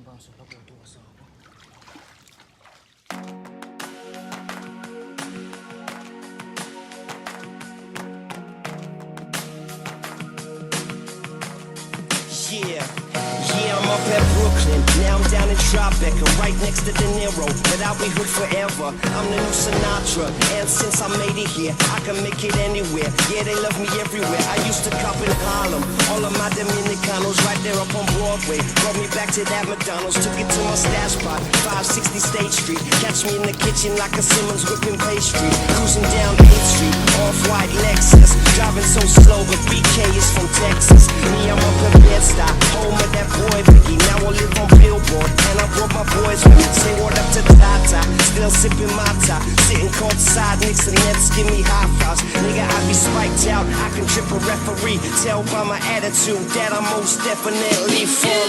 Yeah, I'm up at Brooklyn. Now I'm down in Tribeca, right next to De Niro. But I'll be hood forever. I'm the new Sinatra. And since I made it here, I can make it anywhere. Yeah, they love me everywhere. I used to cop in Harlem. All of my Dominicanos right there up on Broadway. Brought me back to that McDonald's. Took it to my stash spot, 560 State Street. Catch me in the kitchen like a Simmons whipping pastry. Cruising down 8th Street, off-white Lexus. Driving so slow, but BK is from Texas. Me, I'm up in Bed-Stuy, home of that boy Biggie. Now I live on Billboard, and I brought my boys with me. Say what up to Tata, still sipping my top. Sitting courtside, Knicks and Nets give me high fives. Nigga, I be spiked out, I can trip a referee. Tell by my attitude that I'm most definitely from.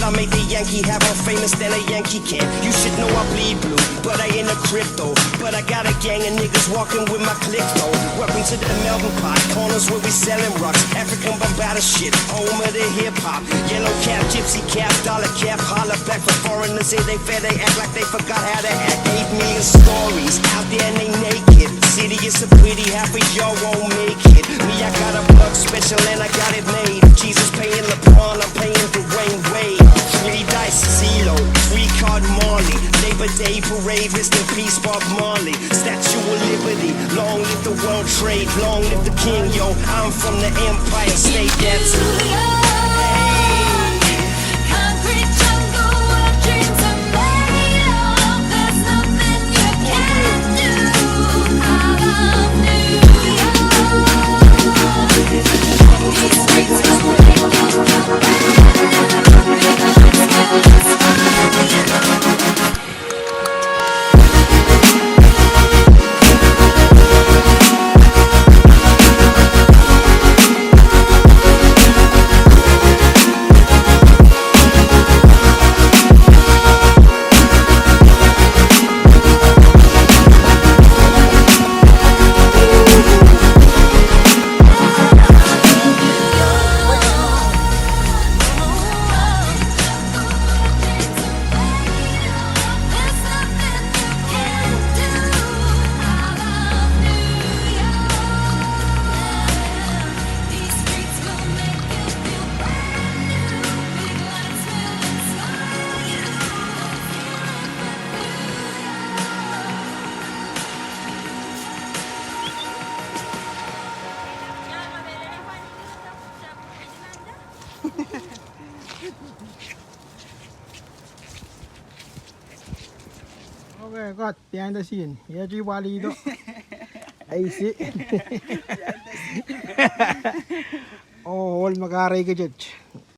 I made the Yankee have more famous than a Yankee can. You should know I bleed blue, but I ain't a crypto. But I got a gang of niggas walking with my click though. Welcome to the Melbourne pot, corners where we selling rocks. African Bambaataa shit, home of the hip hop. Yellow cap, gypsy cap, dollar cap, holla back for foreigners. Say they fair, they act like they forgot how to act. 8 million stories out there and they naked. City is so pretty, half of y'all won't make it. Me, I got a plug special and I got it made. Jesus paying LeBron, I'm paying Dwayne Wade. 3 dice, CeeLo, 3 card Marley. Labor Day parade, rest in peace, Bob Marley. Statue of Liberty, long live the World Trade, long live the King, yo. I'm from the Empire State, that's Okay, got behind the scene. Here you walido. I see. Oh, all magaray ka judge.